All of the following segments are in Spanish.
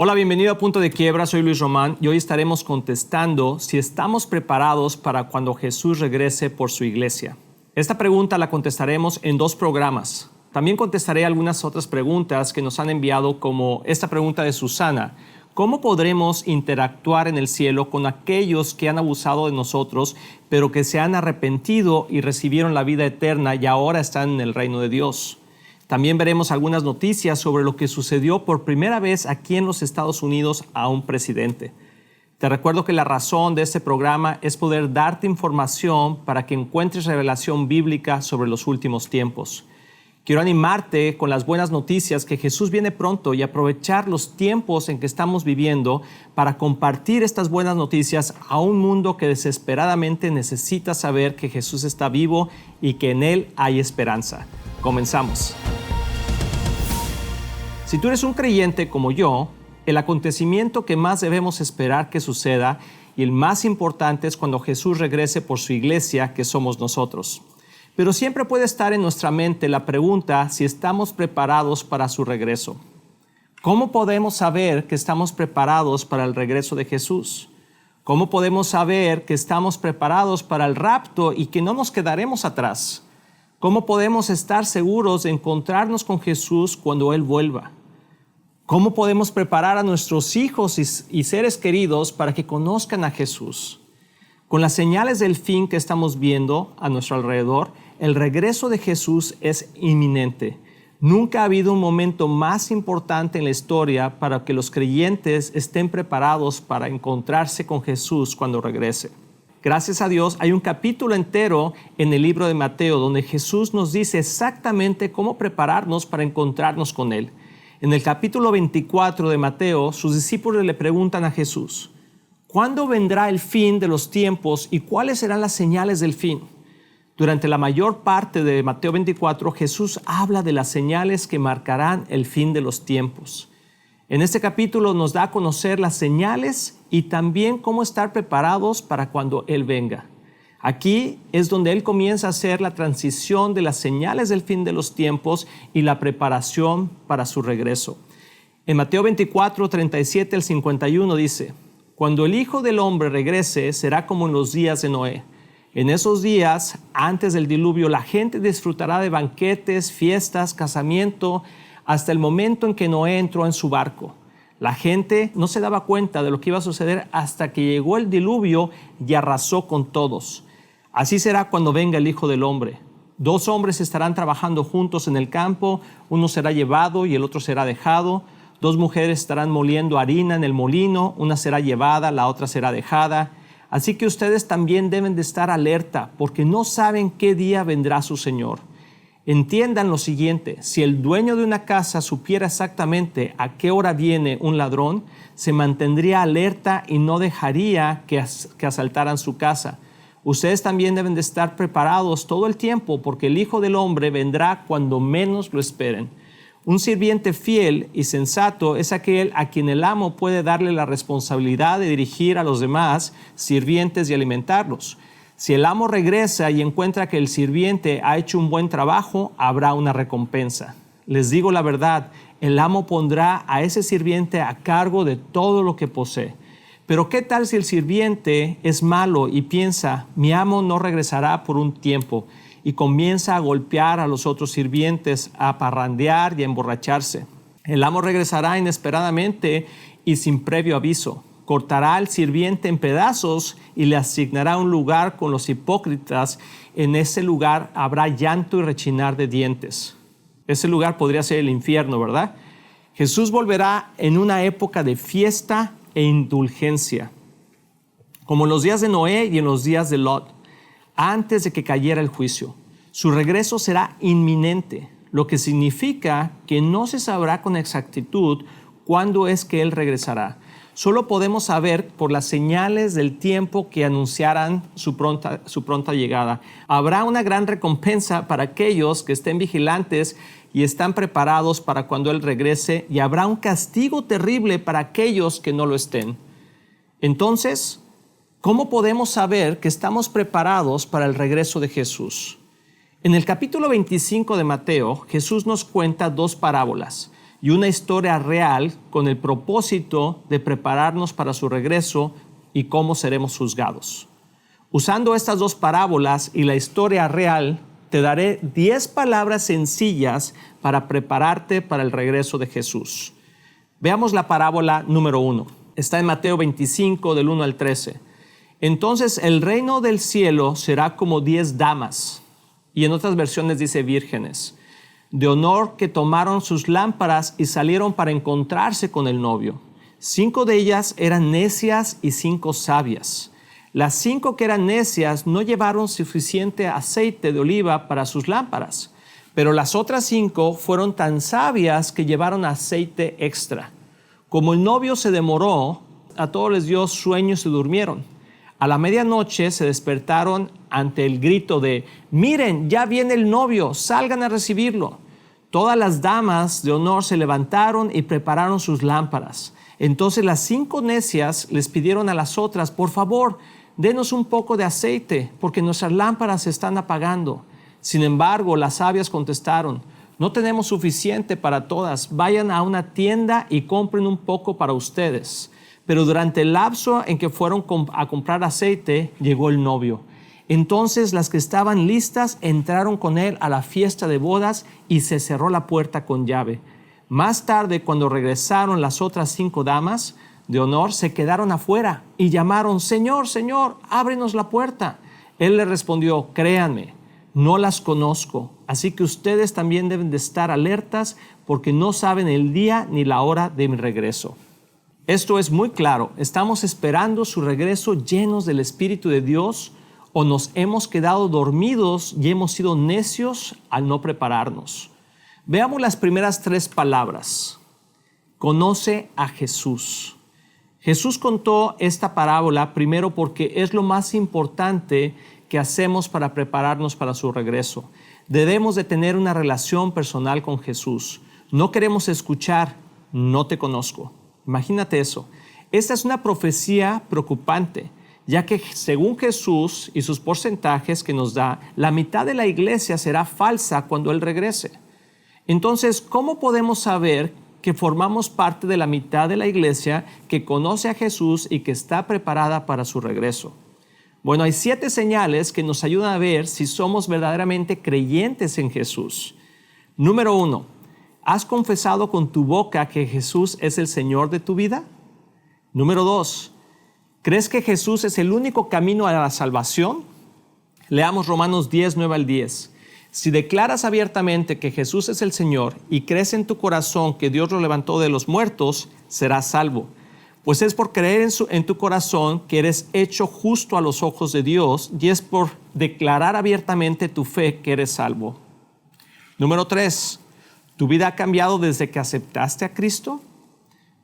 Hola, bienvenido a Punto de Quiebra, soy Luis Román y hoy estaremos contestando si estamos preparados para cuando Jesús regrese por su iglesia. Esta pregunta la contestaremos en 2 programas. También contestaré algunas otras preguntas que nos han enviado, como esta pregunta de Susana. ¿Cómo podremos interactuar en el cielo con aquellos que han abusado de nosotros, pero que se han arrepentido y recibieron la vida eterna y ahora están en el reino de Dios? También veremos algunas noticias sobre lo que sucedió por primera vez aquí en los Estados Unidos a un presidente. Te recuerdo que la razón de este programa es poder darte información para que encuentres revelación bíblica sobre los últimos tiempos. Quiero animarte con las buenas noticias que Jesús viene pronto y aprovechar los tiempos en que estamos viviendo para compartir estas buenas noticias a un mundo que desesperadamente necesita saber que Jesús está vivo y que en Él hay esperanza. Comenzamos. Si tú eres un creyente como yo, el acontecimiento que más debemos esperar que suceda y el más importante es cuando Jesús regrese por su iglesia, que somos nosotros. Pero siempre puede estar en nuestra mente la pregunta si estamos preparados para su regreso. ¿Cómo podemos saber que estamos preparados para el regreso de Jesús? ¿Cómo podemos saber que estamos preparados para el rapto y que no nos quedaremos atrás? ¿Cómo podemos estar seguros de encontrarnos con Jesús cuando Él vuelva? ¿Cómo podemos preparar a nuestros hijos y seres queridos para que conozcan a Jesús? Con las señales del fin que estamos viendo a nuestro alrededor, el regreso de Jesús es inminente. Nunca ha habido un momento más importante en la historia para que los creyentes estén preparados para encontrarse con Jesús cuando regrese. Gracias a Dios, hay un capítulo entero en el libro de Mateo donde Jesús nos dice exactamente cómo prepararnos para encontrarnos con Él. En el capítulo 24 de Mateo, sus discípulos le preguntan a Jesús: ¿cuándo vendrá el fin de los tiempos y cuáles serán las señales del fin? Durante la mayor parte de Mateo 24, Jesús habla de las señales que marcarán el fin de los tiempos. En este capítulo nos da a conocer las señales y también cómo estar preparados para cuando Él venga. Aquí es donde Él comienza a hacer la transición de las señales del fin de los tiempos y la preparación para su regreso. En Mateo 24, 37 al 51 dice: cuando el Hijo del Hombre regrese, será como en los días de Noé. En esos días, antes del diluvio, la gente disfrutará de banquetes, fiestas, casamiento, hasta el momento en que Noé entró en su barco. La gente no se daba cuenta de lo que iba a suceder hasta que llegó el diluvio y arrasó con todos. Así será cuando venga el Hijo del Hombre. 2 hombres estarán trabajando juntos en el campo, uno será llevado y el otro será dejado. 2 mujeres estarán moliendo harina en el molino, una será llevada, la otra será dejada. Así que ustedes también deben de estar alerta, porque no saben qué día vendrá su Señor. Entiendan lo siguiente: si el dueño de una casa supiera exactamente a qué hora viene un ladrón, se mantendría alerta y no dejaría que asaltaran su casa. Ustedes también deben de estar preparados todo el tiempo, porque el Hijo del Hombre vendrá cuando menos lo esperen. Un sirviente fiel y sensato es aquel a quien el amo puede darle la responsabilidad de dirigir a los demás sirvientes y alimentarlos. Si el amo regresa y encuentra que el sirviente ha hecho un buen trabajo, habrá una recompensa. Les digo la verdad, el amo pondrá a ese sirviente a cargo de todo lo que posee. Pero ¿qué tal si el sirviente es malo y piensa: mi amo no regresará por un tiempo? Y comienza a golpear a los otros sirvientes, a parrandear y a emborracharse. El amo regresará inesperadamente y sin previo aviso. Cortará al sirviente en pedazos y le asignará un lugar con los hipócritas. En ese lugar habrá llanto y rechinar de dientes. Ese lugar podría ser el infierno, ¿verdad? Jesús volverá en una época de fiesta e indulgencia, como en los días de Noé y en los días de Lot, antes de que cayera el juicio. Su regreso será inminente, lo que significa que no se sabrá con exactitud cuándo es que Él regresará. Solo podemos saber por las señales del tiempo que anunciarán su pronta llegada. Habrá una gran recompensa para aquellos que estén vigilantes y están preparados para cuando Él regrese, y habrá un castigo terrible para aquellos que no lo estén. Entonces, ¿cómo podemos saber que estamos preparados para el regreso de Jesús? En el capítulo 25 de Mateo, Jesús nos cuenta 2 parábolas. y una historia real con el propósito de prepararnos para su regreso y cómo seremos juzgados. Usando estas dos parábolas y la historia real, te daré 10 palabras sencillas para prepararte para el regreso de Jesús. Veamos la parábola número 1. Está en Mateo 25, del 1 al 13. Entonces el reino del cielo será como 10 damas, y en otras versiones dice vírgenes, de honor que tomaron sus lámparas y salieron para encontrarse con el novio. 5 de ellas eran necias y 5 sabias. Las 5 que eran necias no llevaron suficiente aceite de oliva para sus lámparas, pero las otras 5 fueron tan sabias que llevaron aceite extra. Como el novio se demoró, a todos les dio sueño y se durmieron. A la medianoche se despertaron ante el grito de «Miren, ya viene el novio, salgan a recibirlo». Todas las damas de honor se levantaron y prepararon sus lámparas. Entonces las 5 necias les pidieron a las otras, «Por favor, denos un poco de aceite, porque nuestras lámparas se están apagando». Sin embargo, las sabias contestaron, «No tenemos suficiente para todas. Vayan a una tienda y compren un poco para ustedes». Pero durante el lapso en que fueron a comprar aceite, llegó el novio. Entonces las que estaban listas entraron con él a la fiesta de bodas y se cerró la puerta con llave. Más tarde, cuando regresaron las otras 5 damas de honor, se quedaron afuera y llamaron, «Señor, Señor, ábrenos la puerta». Él le respondió, «Créanme, no las conozco, así que ustedes también deben de estar alertas porque no saben el día ni la hora de mi regreso». Esto es muy claro. ¿Estamos esperando su regreso llenos del Espíritu de Dios o nos hemos quedado dormidos y hemos sido necios al no prepararnos? Veamos las primeras 3 palabras. Conoce a Jesús. Jesús contó esta parábola primero porque es lo más importante que hacemos para prepararnos para su regreso. Debemos de tener una relación personal con Jesús. No queremos escuchar, no te conozco. Imagínate eso. Esta es una profecía preocupante, ya que según Jesús y sus porcentajes que nos da, la mitad de la iglesia será falsa cuando Él regrese. Entonces, ¿cómo podemos saber que formamos parte de la mitad de la iglesia que conoce a Jesús y que está preparada para su regreso? Bueno, hay 7 señales que nos ayudan a ver si somos verdaderamente creyentes en Jesús. Número 1, ¿has confesado con tu boca que Jesús es el Señor de tu vida? Número 2, ¿crees que Jesús es el único camino a la salvación? Leamos Romanos 10, 9 al 10. Si declaras abiertamente que Jesús es el Señor y crees en tu corazón que Dios lo levantó de los muertos, serás salvo. Pues es por creer en tu corazón que eres hecho justo a los ojos de Dios y es por declarar abiertamente tu fe que eres salvo. Número 3, ¿tu vida ha cambiado desde que aceptaste a Cristo?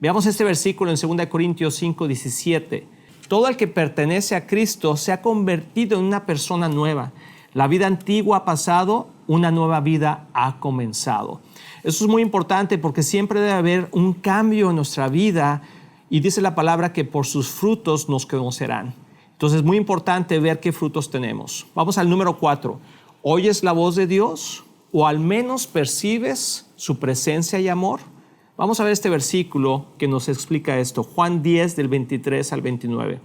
Veamos este versículo en 2 Corintios 5, 17. Todo el que pertenece a Cristo se ha convertido en una persona nueva. La vida antigua ha pasado, una nueva vida ha comenzado. Eso es muy importante porque siempre debe haber un cambio en nuestra vida y dice la palabra que por sus frutos nos conocerán. Entonces es muy importante ver qué frutos tenemos. Vamos al número 4. ¿Oyes la voz de Dios o al menos percibes su presencia y amor? Vamos a ver este versículo que nos explica esto. Juan 10 del 23 al 29.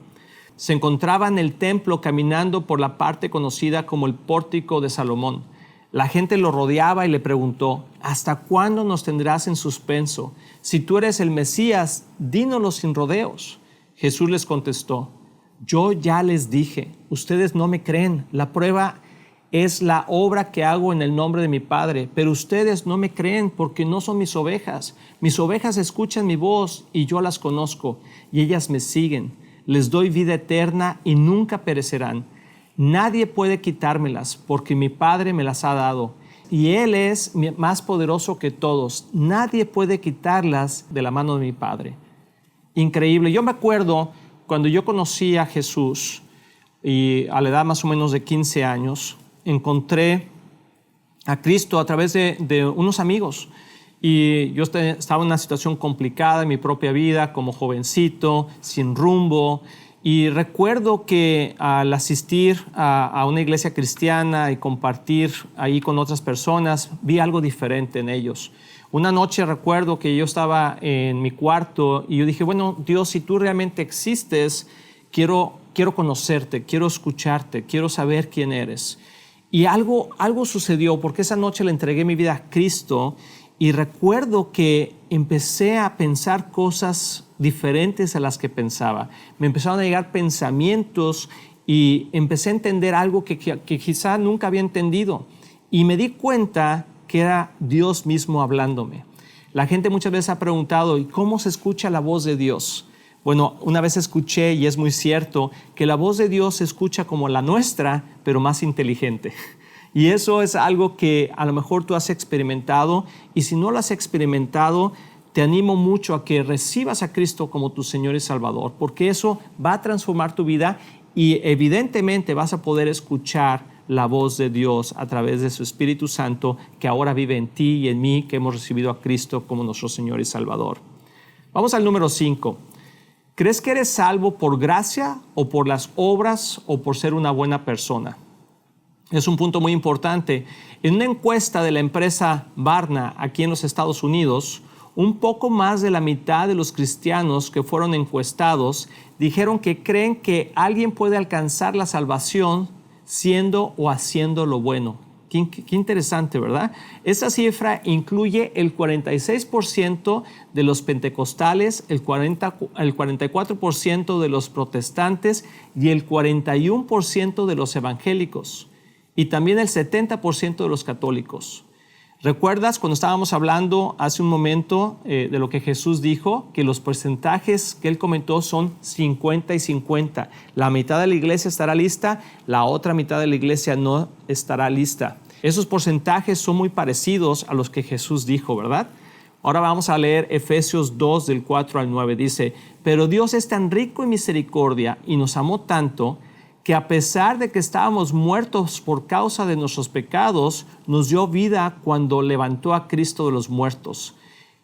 Se encontraba en el templo caminando por la parte conocida como el pórtico de Salomón. La gente lo rodeaba y le preguntó, ¿hasta cuándo nos tendrás en suspenso? Si tú eres el Mesías, dínoslo sin rodeos. Jesús les contestó, yo ya les dije, ustedes no me creen. La prueba es la obra que hago en el nombre de mi Padre, pero ustedes no me creen porque no son mis ovejas. Mis ovejas escuchan mi voz y yo las conozco y ellas me siguen. Les doy vida eterna y nunca perecerán. Nadie puede quitármelas porque mi Padre me las ha dado y Él es más poderoso que todos. Nadie puede quitarlas de la mano de mi Padre. Increíble. Yo me acuerdo cuando yo conocí a Jesús y a la edad más o menos de 15 años, encontré a Cristo a través de unos amigos. Y yo estaba en una situación complicada en mi propia vida, como jovencito, sin rumbo. Y recuerdo que al asistir a una iglesia cristiana y compartir ahí con otras personas, vi algo diferente en ellos. Una noche recuerdo que yo estaba en mi cuarto y yo dije, bueno, Dios, si tú realmente existes, quiero conocerte, quiero escucharte, quiero saber quién eres. Y algo sucedió porque esa noche le entregué mi vida a Cristo y recuerdo que empecé a pensar cosas diferentes a las que pensaba. Me empezaron a llegar pensamientos y empecé a entender algo que quizá nunca había entendido. Y me di cuenta que era Dios mismo hablándome. La gente muchas veces ha preguntado, ¿y cómo se escucha la voz de Dios? Bueno, una vez escuché, y es muy cierto, que la voz de Dios se escucha como la nuestra, pero más inteligente. Y eso es algo que a lo mejor tú has experimentado, y si no lo has experimentado, te animo mucho a que recibas a Cristo como tu Señor y Salvador, porque eso va a transformar tu vida y evidentemente vas a poder escuchar la voz de Dios a través de su Espíritu Santo que ahora vive en ti y en mí, que hemos recibido a Cristo como nuestro Señor y Salvador. Vamos al número 5. ¿Crees que eres salvo por gracia o por las obras o por ser una buena persona? Es un punto muy importante. En una encuesta de la empresa Barna aquí en los Estados Unidos, un poco más de la mitad de los cristianos que fueron encuestados dijeron que creen que alguien puede alcanzar la salvación siendo o haciendo lo bueno. Qué interesante, ¿verdad? Esa cifra incluye el 46% de los pentecostales, el 44% de los protestantes y el 41% de los evangélicos. Y también el 70% de los católicos. ¿Recuerdas cuando estábamos hablando hace un momento de lo que Jesús dijo? Que los porcentajes que Él comentó son 50 y 50. La mitad de la iglesia estará lista, la otra mitad de la iglesia no estará lista. Esos porcentajes son muy parecidos a los que Jesús dijo, ¿verdad? Ahora vamos a leer Efesios 2 del 4 al 9. Dice, pero Dios es tan rico en misericordia y nos amó tanto que a pesar de que estábamos muertos por causa de nuestros pecados, nos dio vida cuando levantó a Cristo de los muertos.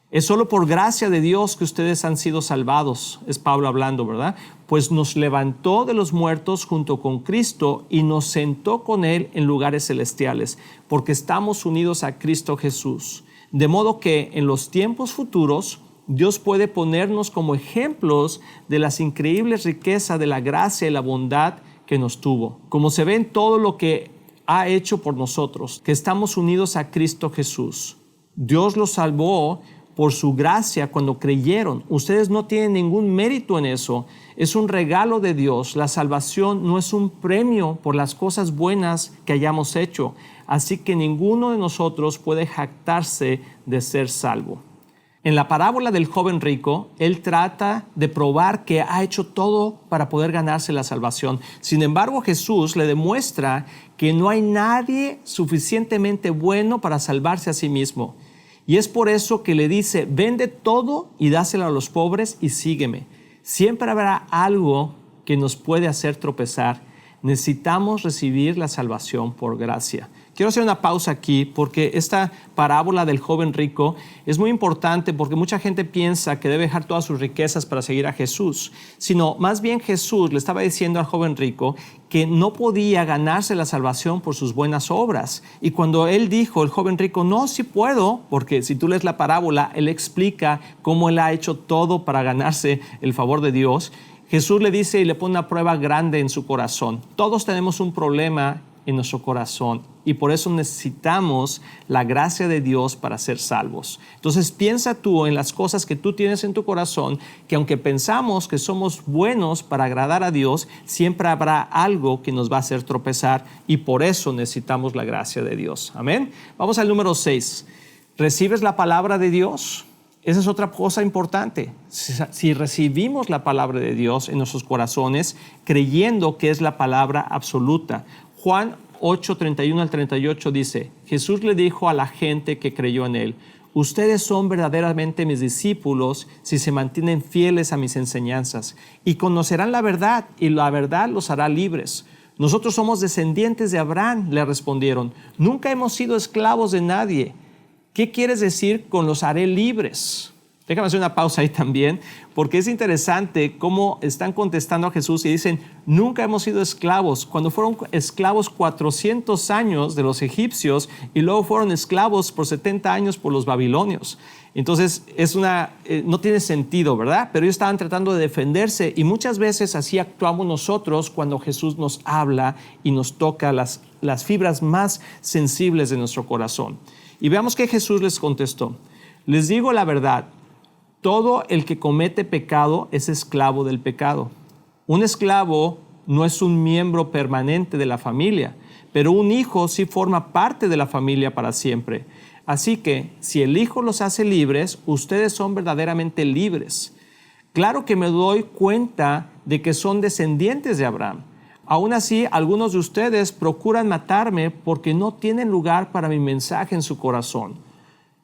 Es solo por gracia de Dios que ustedes han sido salvados, es Pablo hablando, ¿verdad? Pues nos levantó de los muertos junto con Cristo y nos sentó con Él en lugares celestiales, porque estamos unidos a Cristo Jesús. De modo que en los tiempos futuros, Dios puede ponernos como ejemplos de las increíbles riquezas de la gracia y la bondad que nos tuvo, como se ve en todo lo que ha hecho por nosotros, que estamos unidos a Cristo Jesús. Dios los salvó por su gracia cuando creyeron. Ustedes no tienen ningún mérito en eso. Es un regalo de Dios. La salvación no es un premio por las cosas buenas que hayamos hecho. Así que ninguno de nosotros puede jactarse de ser salvo. En la parábola del joven rico, él trata de probar que ha hecho todo para poder ganarse la salvación. Sin embargo, Jesús le demuestra que no hay nadie suficientemente bueno para salvarse a sí mismo. Y es por eso que le dice, vende todo y dáselo a los pobres y sígueme. Siempre habrá algo que nos puede hacer tropezar. Necesitamos recibir la salvación por gracia. Quiero hacer una pausa aquí porque esta parábola del joven rico es muy importante porque mucha gente piensa que debe dejar todas sus riquezas para seguir a Jesús, sino más bien Jesús le estaba diciendo al joven rico que no podía ganarse la salvación por sus buenas obras. Y cuando él dijo, el joven rico, no, sí puedo, porque si tú lees la parábola, él explica cómo él ha hecho todo para ganarse el favor de Dios. Jesús le dice y le pone una prueba grande en su corazón. Todos tenemos un problema en nuestro corazón y por eso necesitamos la gracia de Dios para ser salvos. Entonces piensa tú en las cosas que tú tienes en tu corazón, que aunque pensamos que somos buenos para agradar a Dios, siempre habrá algo que nos va a hacer tropezar y por eso necesitamos la gracia de Dios. Amén. Vamos al número 6. ¿Recibes la palabra de Dios? Esa es otra cosa importante. Si recibimos la palabra de Dios en nuestros corazones, creyendo que es la palabra absoluta. Juan 8, 31 al 38 dice, Jesús le dijo a la gente que creyó en él, ustedes son verdaderamente mis discípulos si se mantienen fieles a mis enseñanzas y conocerán la verdad y la verdad los hará libres. Nosotros somos descendientes de Abraham, le respondieron. Nunca hemos sido esclavos de nadie. ¿Qué quieres decir con los haré libres? Déjame hacer una pausa ahí también, porque es interesante cómo están contestando a Jesús y dicen, nunca hemos sido esclavos, cuando fueron esclavos 400 años de los egipcios y luego fueron esclavos por 70 años por los babilonios. Entonces, no tiene sentido, ¿verdad? Pero ellos estaban tratando de defenderse y muchas veces así actuamos nosotros cuando Jesús nos habla y nos toca las fibras más sensibles de nuestro corazón. Y veamos que Jesús les contestó. Les digo la verdad. Todo el que comete pecado es esclavo del pecado. Un esclavo no es un miembro permanente de la familia, pero un hijo sí forma parte de la familia para siempre. Así que, si el Hijo los hace libres, ustedes son verdaderamente libres. Claro que me doy cuenta de que son descendientes de Abraham. Aún así, algunos de ustedes procuran matarme porque no tienen lugar para mi mensaje en su corazón.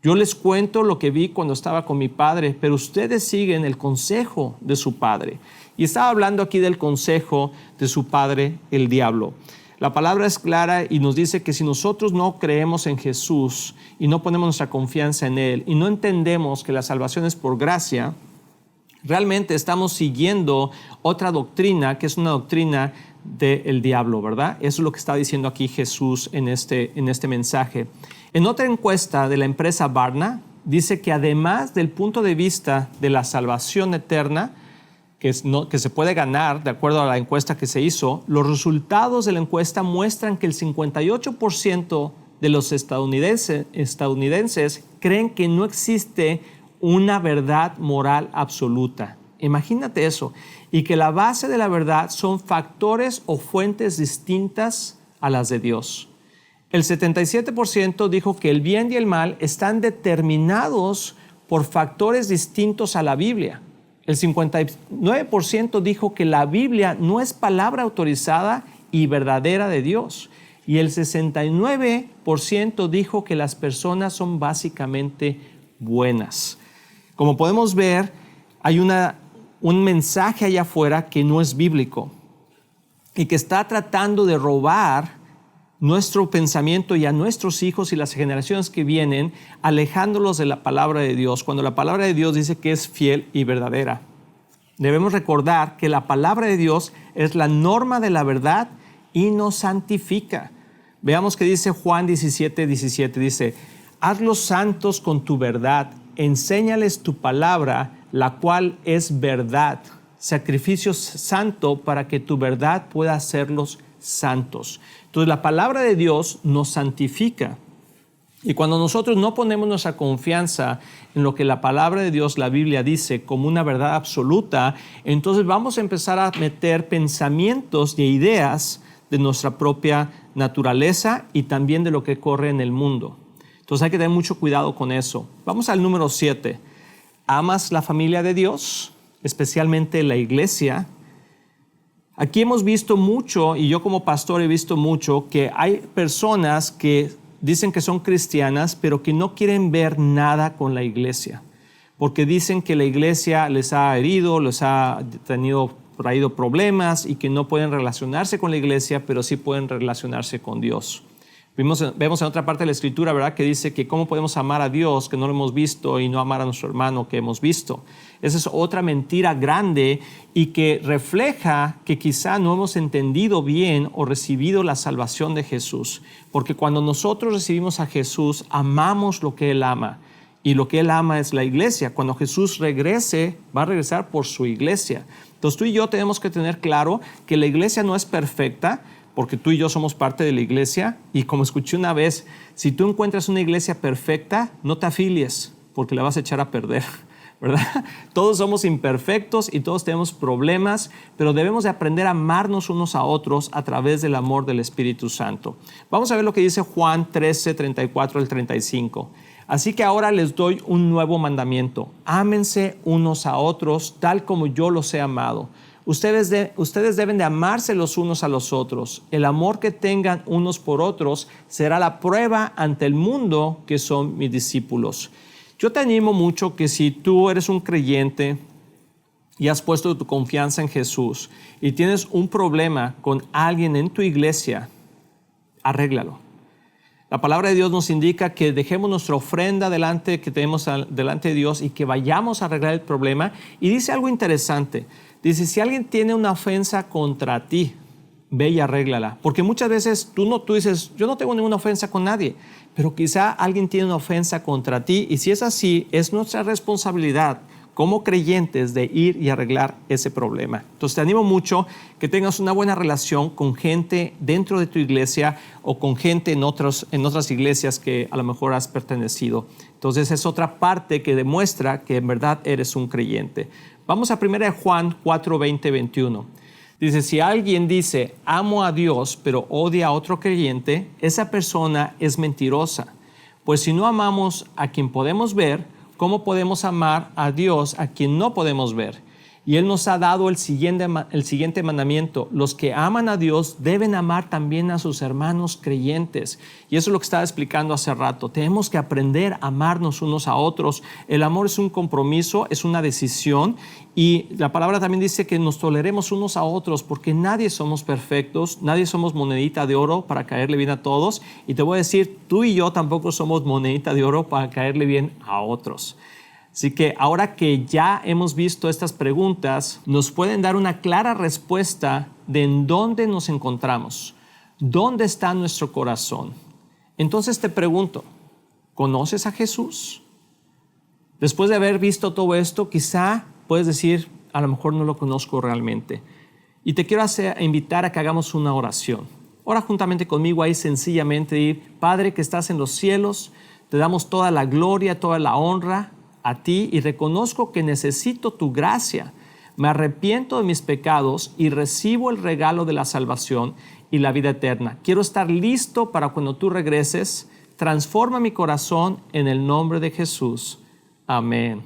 Yo les cuento lo que vi cuando estaba con mi padre, pero ustedes siguen el consejo de su padre. Y estaba hablando aquí del consejo de su padre, el diablo. La palabra es clara y nos dice que si nosotros no creemos en Jesús y no ponemos nuestra confianza en Él y no entendemos que la salvación es por gracia, realmente estamos siguiendo otra doctrina que es una doctrina del diablo, ¿verdad? Eso es lo que está diciendo aquí Jesús en este mensaje. En otra encuesta de la empresa Barna, dice que además del punto de vista de la salvación eterna, que se puede ganar de acuerdo a la encuesta que se hizo, los resultados de la encuesta muestran que el 58% de los estadounidenses creen que no existe una verdad moral absoluta. Imagínate eso. Y que la base de la verdad son factores o fuentes distintas a las de Dios. El 77% dijo que el bien y el mal están determinados por factores distintos a la Biblia. El 59% dijo que la Biblia no es palabra autorizada y verdadera de Dios. Y el 69% dijo que las personas son básicamente buenas. Como podemos ver, hay un mensaje allá afuera que no es bíblico y que está tratando de robar nuestro pensamiento y a nuestros hijos y las generaciones que vienen, alejándolos de la palabra de Dios, cuando la palabra de Dios dice que es fiel y verdadera. Debemos recordar que la palabra de Dios es la norma de la verdad y nos santifica. Veamos que dice Juan 17:17, dice, hazlos santos con tu verdad, enséñales tu palabra, la cual es verdad, sacrificio santo para que tu verdad pueda hacerlos santos. Entonces la palabra de Dios nos santifica. Y cuando nosotros no ponemos nuestra confianza en lo que la palabra de Dios, la Biblia dice como una verdad absoluta, entonces vamos a empezar a meter pensamientos e ideas de nuestra propia naturaleza y también de lo que corre en el mundo. Entonces hay que tener mucho cuidado con eso. Vamos al número 7. ¿Amas la familia de Dios? Especialmente la iglesia. Aquí hemos visto mucho, y yo como pastor he visto mucho, que hay personas que dicen que son cristianas, pero que no quieren ver nada con la iglesia, porque dicen que la iglesia les ha herido, les ha traído problemas y que no pueden relacionarse con la iglesia, pero sí pueden relacionarse con Dios. Vemos en otra parte de la Escritura, ¿verdad?, que dice que cómo podemos amar a Dios que no lo hemos visto y no amar a nuestro hermano que hemos visto. Esa es otra mentira grande y que refleja que quizá no hemos entendido bien o recibido la salvación de Jesús. Porque cuando nosotros recibimos a Jesús, amamos lo que Él ama. Y lo que Él ama es la iglesia. Cuando Jesús regrese, va a regresar por su iglesia. Entonces tú y yo tenemos que tener claro que la iglesia no es perfecta, porque tú y yo somos parte de la iglesia, y como escuché una vez, si tú encuentras una iglesia perfecta, no te afilies, porque la vas a echar a perder, ¿verdad? Todos somos imperfectos y todos tenemos problemas, pero debemos de aprender a amarnos unos a otros a través del amor del Espíritu Santo. Vamos a ver lo que dice Juan 13, 34 al 35. Así que ahora les doy un nuevo mandamiento. Ámense unos a otros tal como yo los he amado. Ustedes deben de amarse los unos a los otros. El amor que tengan unos por otros será la prueba ante el mundo que son mis discípulos. Yo te animo mucho que si tú eres un creyente y has puesto tu confianza en Jesús y tienes un problema con alguien en tu iglesia, arréglalo. La palabra de Dios nos indica que dejemos nuestra ofrenda que tenemos delante de Dios y que vayamos a arreglar el problema. Y dice algo interesante. Dice, si alguien tiene una ofensa contra ti, ve y arréglala. Porque muchas veces tú dices, yo no tengo ninguna ofensa con nadie, pero quizá alguien tiene una ofensa contra ti. Y si es así, es nuestra responsabilidad como creyentes de ir y arreglar ese problema. Entonces te animo mucho que tengas una buena relación con gente dentro de tu iglesia o con gente en otras iglesias que a lo mejor has pertenecido. Entonces es otra parte que demuestra que en verdad eres un creyente. Vamos a 1 Juan 4, 20, 21. Dice, si alguien dice, amo a Dios, pero odia a otro creyente, esa persona es mentirosa. Pues si no amamos a quien podemos ver, ¿cómo podemos amar a Dios a quien no podemos ver? Y Él nos ha dado el siguiente mandamiento. Los que aman a Dios deben amar también a sus hermanos creyentes. Y eso es lo que estaba explicando hace rato. Tenemos que aprender a amarnos unos a otros. El amor es un compromiso, es una decisión. Y la palabra también dice que nos toleremos unos a otros porque nadie somos perfectos, nadie somos monedita de oro para caerle bien a todos. Y te voy a decir, tú y yo tampoco somos monedita de oro para caerle bien a otros. Así que ahora que ya hemos visto estas preguntas, nos pueden dar una clara respuesta de en dónde nos encontramos, dónde está nuestro corazón. Entonces te pregunto, ¿conoces a Jesús? Después de haber visto todo esto, quizá puedes decir, a lo mejor no lo conozco realmente. Y te quiero invitar a que hagamos una oración. Ora juntamente conmigo ahí sencillamente, Padre que estás en los cielos, te damos toda la gloria, toda la honra a ti y reconozco que necesito tu gracia. Me arrepiento de mis pecados y recibo el regalo de la salvación y la vida eterna. Quiero estar listo para cuando tú regreses. Transforma mi corazón en el nombre de Jesús. Amén.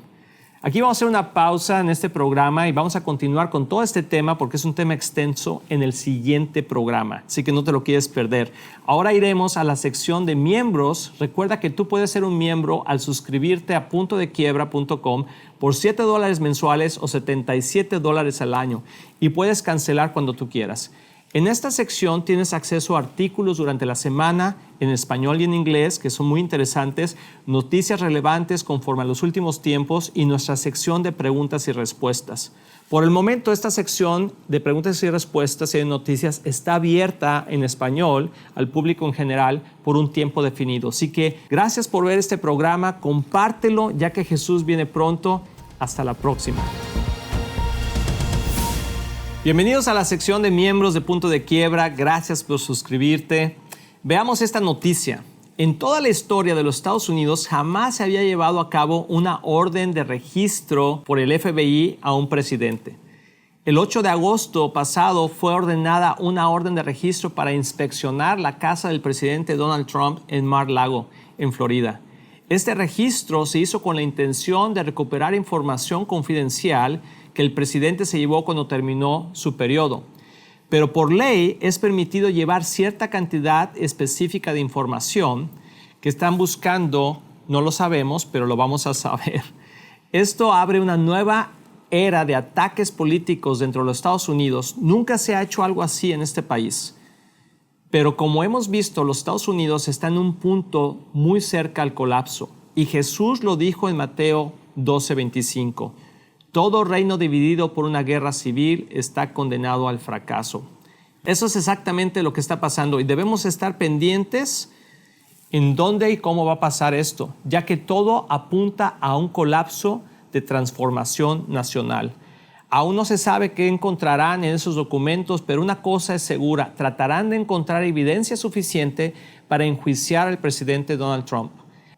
Aquí vamos a hacer una pausa en este programa y vamos a continuar con todo este tema porque es un tema extenso en el siguiente programa, así que no te lo quieres perder. Ahora iremos a la sección de miembros. Recuerda que tú puedes ser un miembro al suscribirte a puntodequiebra.com por $7 mensuales o $77 al año y puedes cancelar cuando tú quieras. En esta sección tienes acceso a artículos durante la semana en español y en inglés que son muy interesantes, noticias relevantes conforme a los últimos tiempos y nuestra sección de preguntas y respuestas. Por el momento, esta sección de preguntas y respuestas y de noticias está abierta en español al público en general por un tiempo definido. Así que gracias por ver este programa, compártelo ya que Jesús viene pronto. Hasta la próxima. Bienvenidos a la sección de miembros de Punto de Quiebra. Gracias por suscribirte. Veamos esta noticia. En toda la historia de los Estados Unidos jamás se había llevado a cabo una orden de registro por el FBI a un presidente. El 8 de agosto pasado fue ordenada una orden de registro para inspeccionar la casa del presidente Donald Trump en Mar-a-Lago, en Florida. Este registro se hizo con la intención de recuperar información confidencial que el presidente se llevó cuando terminó su periodo. Pero por ley es permitido llevar cierta cantidad específica de información que están buscando, no lo sabemos, pero lo vamos a saber. Esto abre una nueva era de ataques políticos dentro de los Estados Unidos. Nunca se ha hecho algo así en este país. Pero como hemos visto, los Estados Unidos están en un punto muy cerca al colapso. Y Jesús lo dijo en Mateo 12:25. Todo reino dividido por una guerra civil está condenado al fracaso. Eso es exactamente lo que está pasando y debemos estar pendientes en dónde y cómo va a pasar esto, ya que todo apunta a un colapso de transformación nacional. Aún no se sabe qué encontrarán en esos documentos, pero una cosa es segura, tratarán de encontrar evidencia suficiente para enjuiciar al presidente Donald Trump.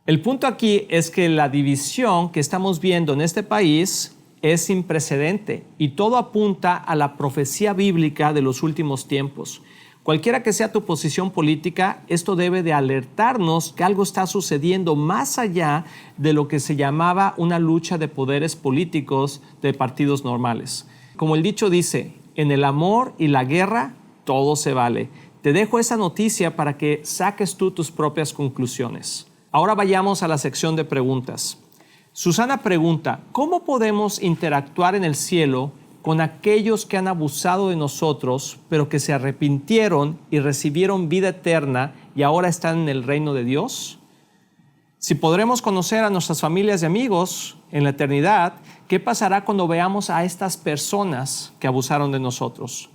El punto aquí es que la división que estamos viendo en este país es sin precedente y todo apunta a la profecía bíblica de los últimos tiempos. Cualquiera que sea tu posición política, esto debe de alertarnos que algo está sucediendo más allá de lo que se llamaba una lucha de poderes políticos de partidos normales. Como el dicho dice, en el amor y la guerra todo se vale. Te dejo esa noticia para que saques tú tus propias conclusiones. Ahora vayamos a la sección de preguntas. Susana pregunta, ¿cómo podemos interactuar en el cielo con aquellos que han abusado de nosotros, pero que se arrepintieron y recibieron vida eterna y ahora están en el reino de Dios? Si podremos conocer a nuestras familias y amigos en la eternidad, ¿qué pasará cuando veamos a estas personas que abusaron de nosotros?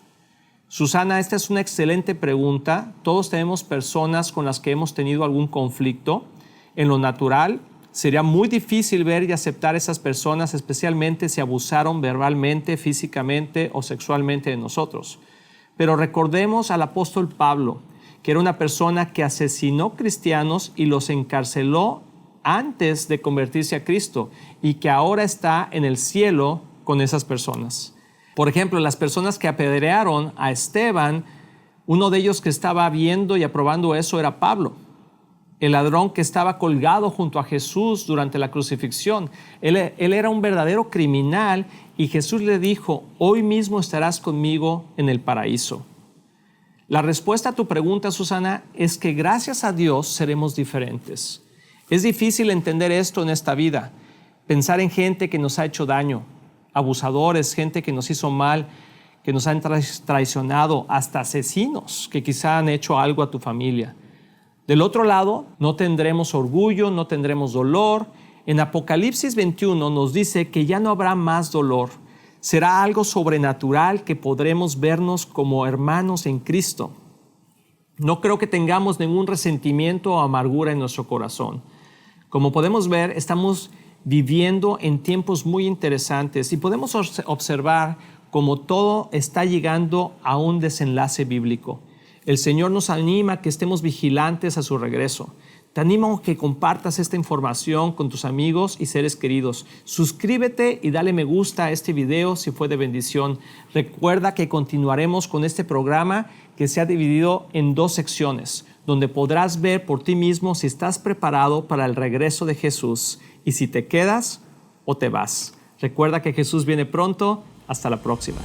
Susana, esta es una excelente pregunta. Todos tenemos personas con las que hemos tenido algún conflicto. En lo natural, sería muy difícil ver y aceptar a esas personas, especialmente si abusaron verbalmente, físicamente o sexualmente de nosotros. Pero recordemos al apóstol Pablo, que era una persona que asesinó cristianos y los encarceló antes de convertirse a Cristo y que ahora está en el cielo con esas personas. Por ejemplo, las personas que apedrearon a Esteban, uno de ellos que estaba viendo y aprobando eso era Pablo. El ladrón que estaba colgado junto a Jesús durante la crucifixión. Él era un verdadero criminal y Jesús le dijo, hoy mismo estarás conmigo en el paraíso. La respuesta a tu pregunta, Susana, es que gracias a Dios seremos diferentes. Es difícil entender esto en esta vida, pensar en gente que nos ha hecho daño, abusadores, gente que nos hizo mal, que nos han traicionado, hasta asesinos que quizá han hecho algo a tu familia. Del otro lado, no tendremos orgullo, no tendremos dolor. En Apocalipsis 21 nos dice que ya no habrá más dolor. Será algo sobrenatural que podremos vernos como hermanos en Cristo. No creo que tengamos ningún resentimiento o amargura en nuestro corazón. Como podemos ver, estamos viviendo en tiempos muy interesantes y podemos observar cómo todo está llegando a un desenlace bíblico. El Señor nos anima a que estemos vigilantes a su regreso. Te animo a que compartas esta información con tus amigos y seres queridos. Suscríbete y dale me gusta a este video si fue de bendición. Recuerda que continuaremos con este programa que se ha dividido en 2 secciones, donde podrás ver por ti mismo si estás preparado para el regreso de Jesús y si te quedas o te vas. Recuerda que Jesús viene pronto. Hasta la próxima.